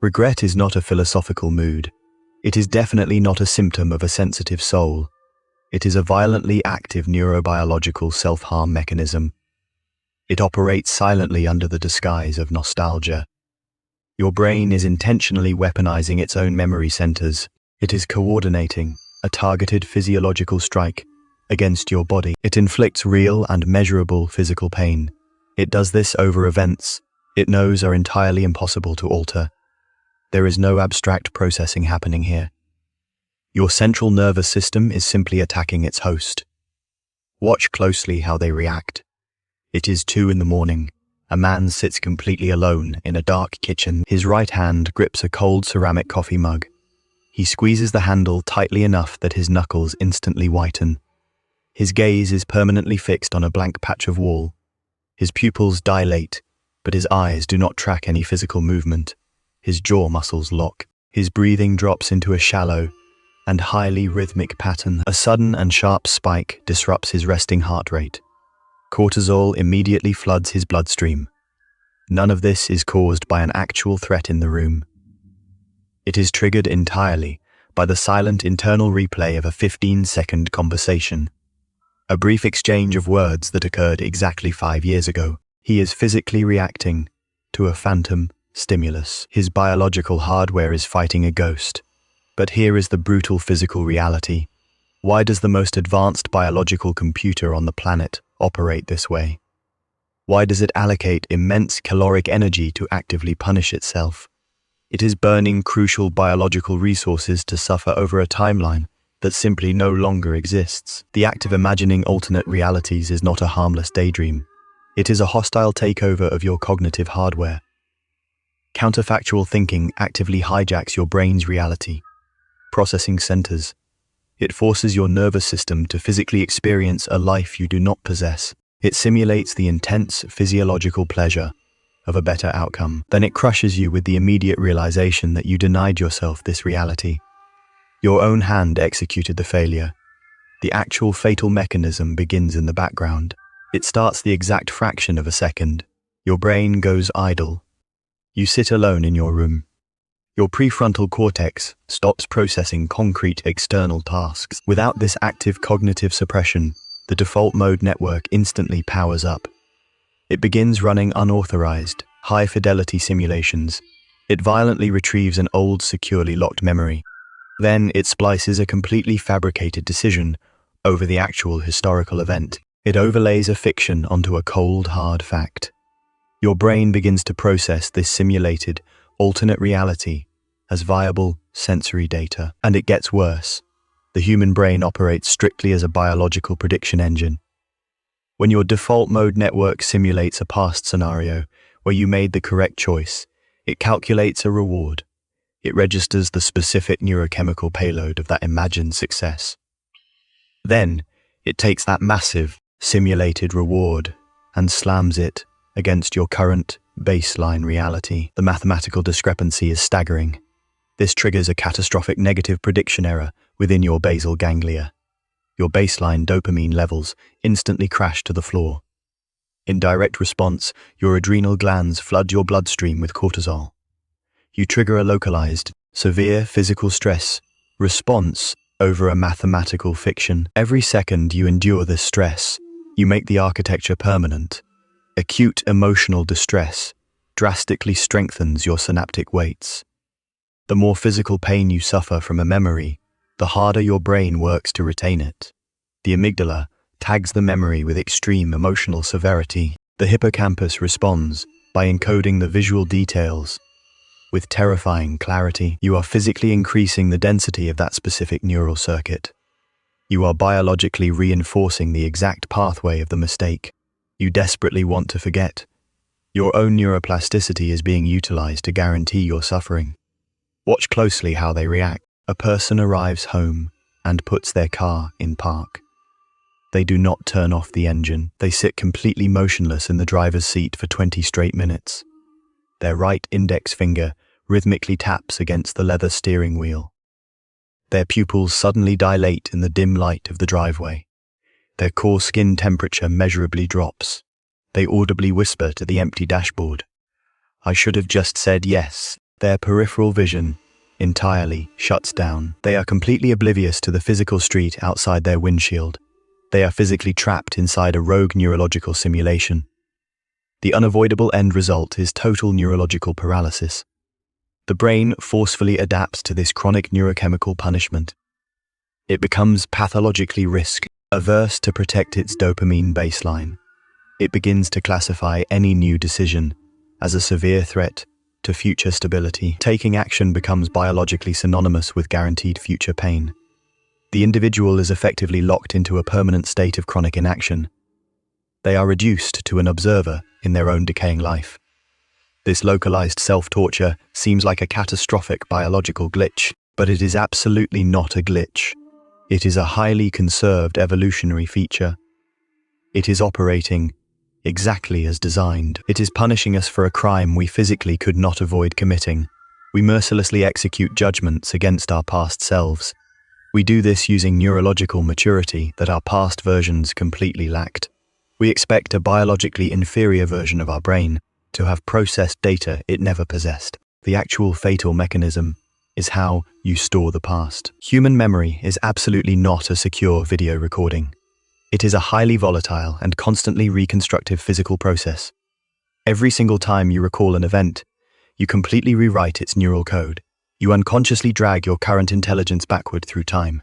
Regret is not a philosophical mood. It is definitely not a symptom of a sensitive soul. It is a violently active neurobiological self-harm mechanism. It operates silently under the disguise of nostalgia. Your brain is intentionally weaponizing its own memory centers. It is coordinating a targeted physiological strike against your body. It inflicts real and measurable physical pain. It does this over events it knows are entirely impossible to alter. There is no abstract processing happening here. Your central nervous system is simply attacking its host. Watch closely how they react. It is 2 a.m. A man sits completely alone in a dark kitchen. His right hand grips a cold ceramic coffee mug. He squeezes the handle tightly enough that his knuckles instantly whiten. His gaze is permanently fixed on a blank patch of wall. His pupils dilate, but his eyes do not track any physical movement. His jaw muscles lock. His breathing drops into a shallow and highly rhythmic pattern. A sudden and sharp spike disrupts his resting heart rate. Cortisol immediately floods his bloodstream. None of this is caused by an actual threat in the room. It is triggered entirely by the silent internal replay of a 15-second conversation. A brief exchange of words that occurred exactly 5 years ago. He is physically reacting to a phantom stimulus. His biological hardware is fighting a ghost. But here is the brutal physical reality. Why does the most advanced biological computer on the planet operate this way? Why does it allocate immense caloric energy to actively punish itself? It is burning crucial biological resources to suffer over a timeline that simply no longer exists. The act of imagining alternate realities is not a harmless daydream. It is a hostile takeover of your cognitive hardware. Counterfactual thinking actively hijacks your brain's reality, processing centers. It forces your nervous system to physically experience a life you do not possess. It simulates the intense physiological pleasure of a better outcome. Then it crushes you with the immediate realization that you denied yourself this reality. Your own hand executed the failure. The actual fatal mechanism begins in the background. It starts the exact fraction of a second. Your brain goes idle. You sit alone in your room. Your prefrontal cortex stops processing concrete external tasks. Without this active cognitive suppression, the default mode network instantly powers up. It begins running unauthorized, high-fidelity simulations. It violently retrieves an old, securely locked memory. Then it splices a completely fabricated decision over the actual historical event. It overlays a fiction onto a cold, hard fact. Your brain begins to process this simulated, alternate reality as viable sensory data. And it gets worse. The human brain operates strictly as a biological prediction engine. When your default mode network simulates a past scenario where you made the correct choice, it calculates a reward. It registers the specific neurochemical payload of that imagined success. Then, it takes that massive, simulated reward and slams it against your current baseline reality. The mathematical discrepancy is staggering. This triggers a catastrophic negative prediction error within your basal ganglia. Your baseline dopamine levels instantly crash to the floor. In direct response, your adrenal glands flood your bloodstream with cortisol. You trigger a localized, severe physical stress response over a mathematical fiction. Every second you endure this stress, you make the architecture permanent. Acute emotional distress drastically strengthens your synaptic weights. The more physical pain you suffer from a memory, the harder your brain works to retain it. The amygdala tags the memory with extreme emotional severity. The hippocampus responds by encoding the visual details with terrifying clarity. You are physically increasing the density of that specific neural circuit. You are biologically reinforcing the exact pathway of the mistake you desperately want to forget. Your own neuroplasticity is being utilized to guarantee your suffering. Watch closely how they react. A person arrives home and puts their car in park. They do not turn off the engine. They sit completely motionless in the driver's seat for 20 straight minutes. Their right index finger rhythmically taps against the leather steering wheel. Their pupils suddenly dilate in the dim light of the driveway. Their core skin temperature measurably drops. They audibly whisper to the empty dashboard, "I should have just said yes." Their peripheral vision entirely shuts down. They are completely oblivious to the physical street outside their windshield. They are physically trapped inside a rogue neurological simulation. The unavoidable end result is total neurological paralysis. The brain forcefully adapts to this chronic neurochemical punishment. It becomes pathologically risk-averse to protect its dopamine baseline. It begins to classify any new decision as a severe threat to future stability. Taking action becomes biologically synonymous with guaranteed future pain. The individual is effectively locked into a permanent state of chronic inaction. They are reduced to an observer in their own decaying life. This localized self-torture seems like a catastrophic biological glitch, but it is absolutely not a glitch. It is a highly conserved evolutionary feature. It is operating exactly as designed. It is punishing us for a crime we physically could not avoid committing. We mercilessly execute judgments against our past selves. We do this using neurological maturity that our past versions completely lacked. We expect a biologically inferior version of our brain to have processed data it never possessed. The actual fatal mechanism is how you store the past. Human memory is absolutely not a secure video recording. It is a highly volatile and constantly reconstructive physical process. Every single time you recall an event, you completely rewrite its neural code. You unconsciously drag your current intelligence backward through time.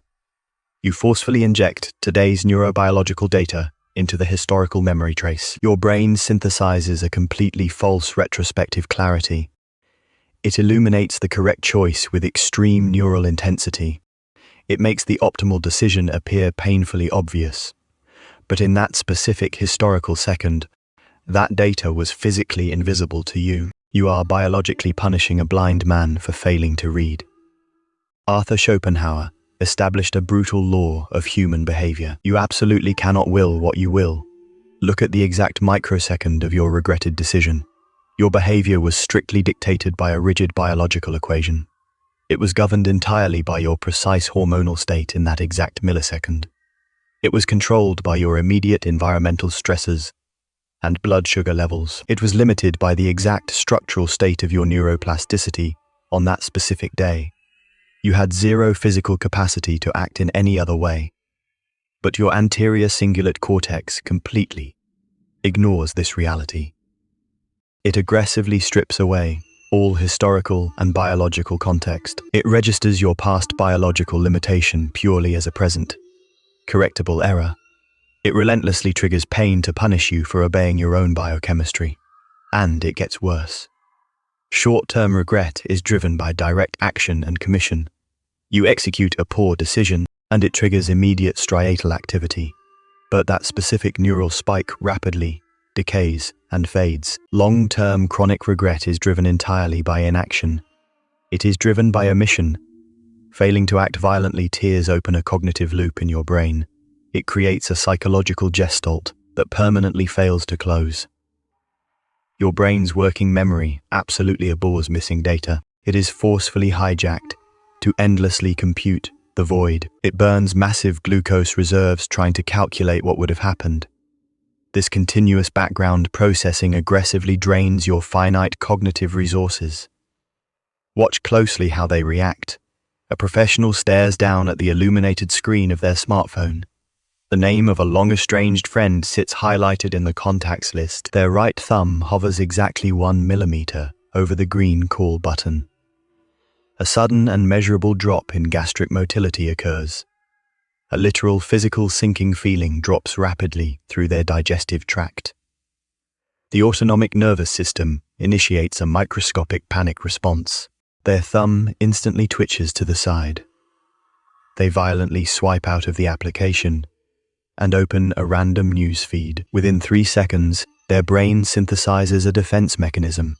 You forcefully inject today's neurobiological data into the historical memory trace. Your brain synthesizes a completely false retrospective clarity. It illuminates the correct choice with extreme neural intensity. It makes the optimal decision appear painfully obvious. But in that specific historical second, that data was physically invisible to you. You are biologically punishing a blind man for failing to read. Arthur Schopenhauer established a brutal law of human behavior. You absolutely cannot will what you will. Look at the exact microsecond of your regretted decision. Your behavior was strictly dictated by a rigid biological equation. It was governed entirely by your precise hormonal state in that exact millisecond. It was controlled by your immediate environmental stresses and blood sugar levels. It was limited by the exact structural state of your neuroplasticity on that specific day. You had zero physical capacity to act in any other way. But your anterior cingulate cortex completely ignores this reality. It aggressively strips away all historical and biological context. It registers your past biological limitation purely as a present correctable error. It relentlessly triggers pain to punish you for obeying your own biochemistry. And it gets worse. Short-term regret is driven by direct action and commission. You execute a poor decision, and it triggers immediate striatal activity. But that specific neural spike rapidly decays and fades. Long-term chronic regret is driven entirely by inaction. It is driven by omission. Failing to act violently tears open a cognitive loop in your brain. It creates a psychological gestalt that permanently fails to close. Your brain's working memory absolutely abhors missing data. It is forcefully hijacked to endlessly compute the void. It burns massive glucose reserves trying to calculate what would have happened. This continuous background processing aggressively drains your finite cognitive resources. Watch closely how they react. A professional stares down at the illuminated screen of their smartphone. The name of a long-estranged friend sits highlighted in the contacts list. Their right thumb hovers exactly 1 millimeter over the green call button. A sudden and measurable drop in gastric motility occurs. A literal physical sinking feeling drops rapidly through their digestive tract. The autonomic nervous system initiates a microscopic panic response. Their thumb instantly twitches to the side. They violently swipe out of the application and open a random news feed. Within 3 seconds, their brain synthesizes a defense mechanism.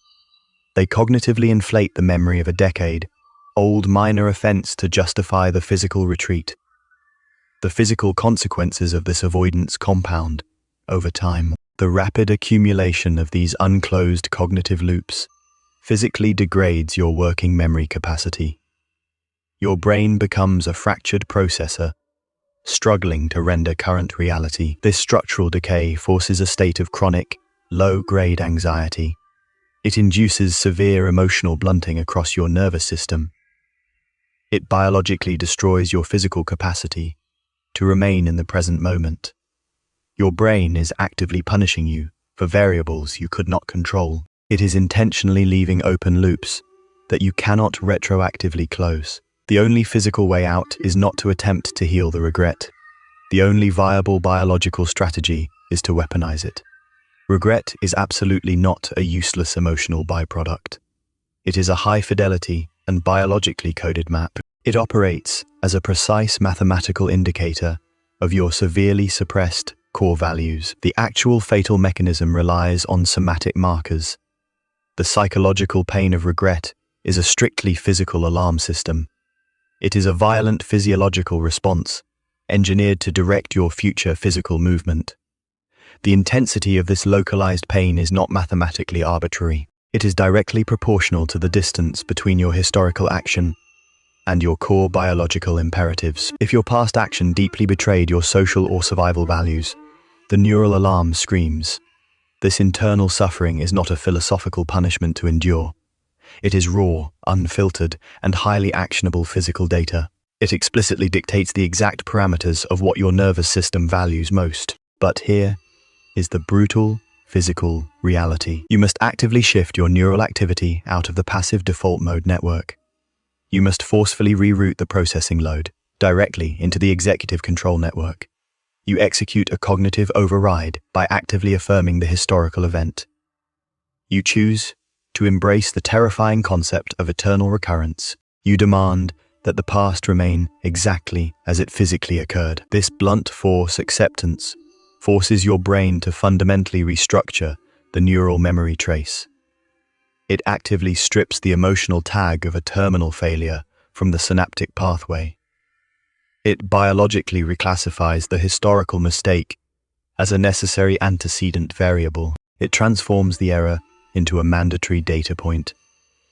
They cognitively inflate the memory of a decade-old minor offense to justify the physical retreat. The physical consequences of this avoidance compound over time. The rapid accumulation of these unclosed cognitive loops physically degrades your working memory capacity. Your brain becomes a fractured processor, struggling to render current reality. This structural decay forces a state of chronic, low-grade anxiety. It induces severe emotional blunting across your nervous system. It biologically destroys your physical capacity to remain in the present moment. Your brain is actively punishing you for variables you could not control. It is intentionally leaving open loops that you cannot retroactively close. The only physical way out is not to attempt to heal the regret. The only viable biological strategy is to weaponize it. Regret is absolutely not a useless emotional byproduct. It is a high-fidelity and biologically coded map. It operates as a precise mathematical indicator of your severely suppressed core values. The actual fatal mechanism relies on somatic markers. The psychological pain of regret is a strictly physical alarm system. It is a violent physiological response, engineered to direct your future physical movement. The intensity of this localized pain is not mathematically arbitrary. It is directly proportional to the distance between your historical action and your core biological imperatives. If your past action deeply betrayed your social or survival values, the neural alarm screams. This internal suffering is not a philosophical punishment to endure. It is raw, unfiltered, and highly actionable physical data. It explicitly dictates the exact parameters of what your nervous system values most. But here is the brutal, physical reality. You must actively shift your neural activity out of the passive default mode network. You must forcefully reroute the processing load directly into the executive control network. You execute a cognitive override by actively affirming the historical event. You choose to embrace the terrifying concept of eternal recurrence. You demand that the past remain exactly as it physically occurred. This blunt force acceptance forces your brain to fundamentally restructure the neural memory trace. It actively strips the emotional tag of a terminal failure from the synaptic pathway. It biologically reclassifies the historical mistake as a necessary antecedent variable. It transforms the error into a mandatory data point,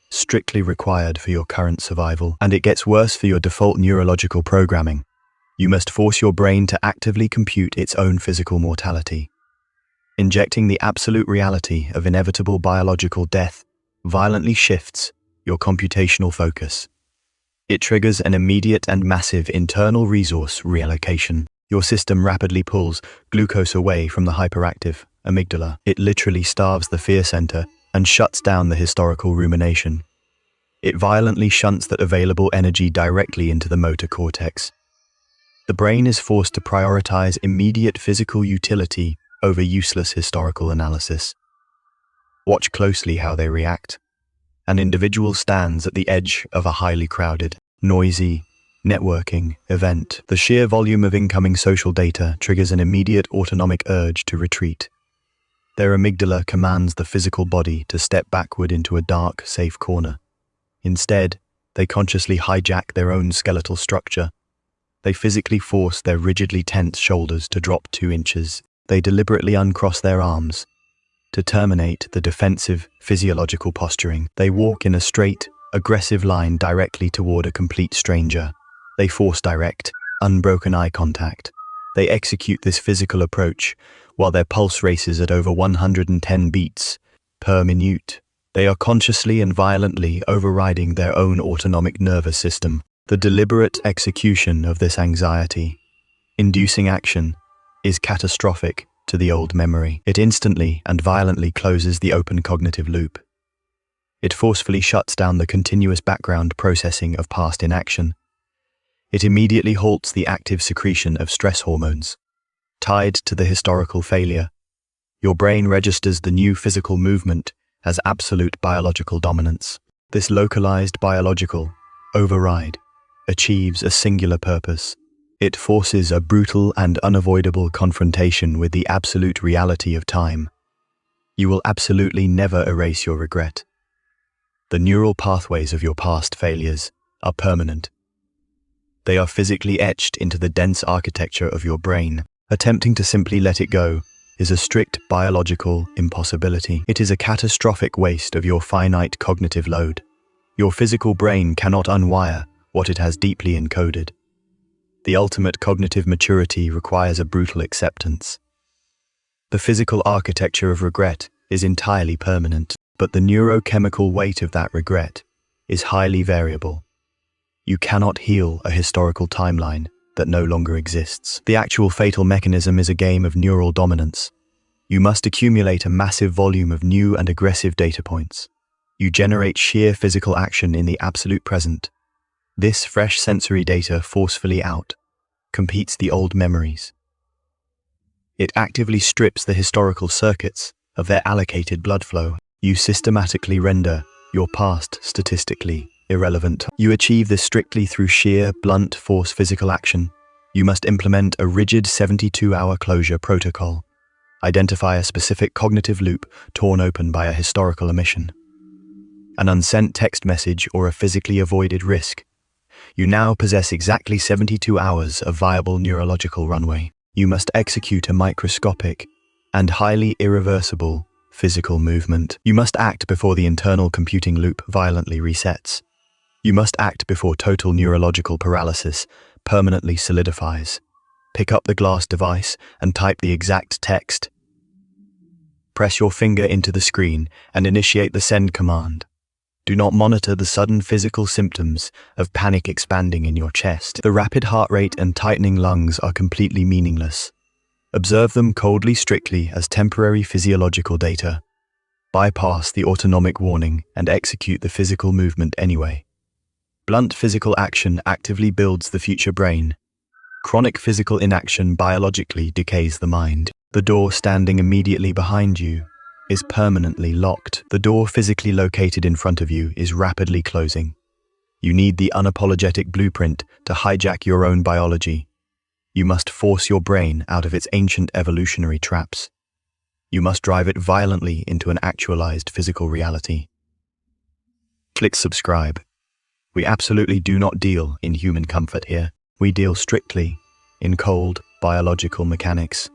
strictly required for your current survival. And it gets worse for your default neurological programming. You must force your brain to actively compute its own physical mortality. Injecting the absolute reality of inevitable biological death violently shifts your computational focus. It triggers an immediate and massive internal resource reallocation. Your system rapidly pulls glucose away from the hyperactive amygdala. It literally starves the fear center and shuts down the historical rumination. It violently shunts that available energy directly into the motor cortex. The brain is forced to prioritize immediate physical utility over useless historical analysis. Watch closely how they react. An individual stands at the edge of a highly crowded, noisy, networking event. The sheer volume of incoming social data triggers an immediate autonomic urge to retreat. Their amygdala commands the physical body to step backward into a dark, safe corner. Instead, they consciously hijack their own skeletal structure. They physically force their rigidly tense shoulders to drop 2 inches. They deliberately uncross their arms to terminate the defensive physiological posturing. They walk in a straight, aggressive line directly toward a complete stranger. They force direct, unbroken eye contact. They execute this physical approach while their pulse races at over 110 beats per minute. They are consciously and violently overriding their own autonomic nervous system. The deliberate execution of this anxiety-inducing action is catastrophic to the old memory. It instantly and violently closes the open cognitive loop. It forcefully shuts down the continuous background processing of past inaction. It immediately halts the active secretion of stress hormones. Tied to the historical failure, your brain registers the new physical movement as absolute biological dominance. This localized biological override achieves a singular purpose. It forces a brutal and unavoidable confrontation with the absolute reality of time. You will absolutely never erase your regret. The neural pathways of your past failures are permanent. They are physically etched into the dense architecture of your brain. Attempting to simply let it go is a strict biological impossibility. It is a catastrophic waste of your finite cognitive load. Your physical brain cannot unwire what it has deeply encoded. The ultimate cognitive maturity requires a brutal acceptance. The physical architecture of regret is entirely permanent. But the neurochemical weight of that regret is highly variable. You cannot heal a historical timeline that no longer exists. The actual fatal mechanism is a game of neural dominance. You must accumulate a massive volume of new and aggressive data points. You generate sheer physical action in the absolute present. This fresh sensory data forcefully competes the old memories. It actively strips the historical circuits of their allocated blood flow. You systematically render your past statistically irrelevant. You achieve this strictly through sheer, blunt force physical action. You must implement a rigid 72-hour closure protocol. Identify a specific cognitive loop torn open by a historical omission, an unsent text message, or a physically avoided risk. You now possess exactly 72 hours of viable neurological runway. You must execute a microscopic and highly irreversible physical movement. You must act before the internal computing loop violently resets. You must act before total neurological paralysis permanently solidifies. Pick up the glass device and type the exact text. Press your finger into the screen and initiate the send command. Do not monitor the sudden physical symptoms of panic expanding in your chest. The rapid heart rate and tightening lungs are completely meaningless. Observe them coldly, strictly as temporary physiological data. Bypass the autonomic warning and execute the physical movement anyway. Blunt physical action actively builds the future brain. Chronic physical inaction biologically decays the mind. The door standing immediately behind you is permanently locked. The door physically located in front of you is rapidly closing. You need the unapologetic blueprint to hijack your own biology. You must force your brain out of its ancient evolutionary traps. You must drive it violently into an actualized physical reality. Click subscribe. We absolutely do not deal in human comfort here. We deal strictly in cold biological mechanics.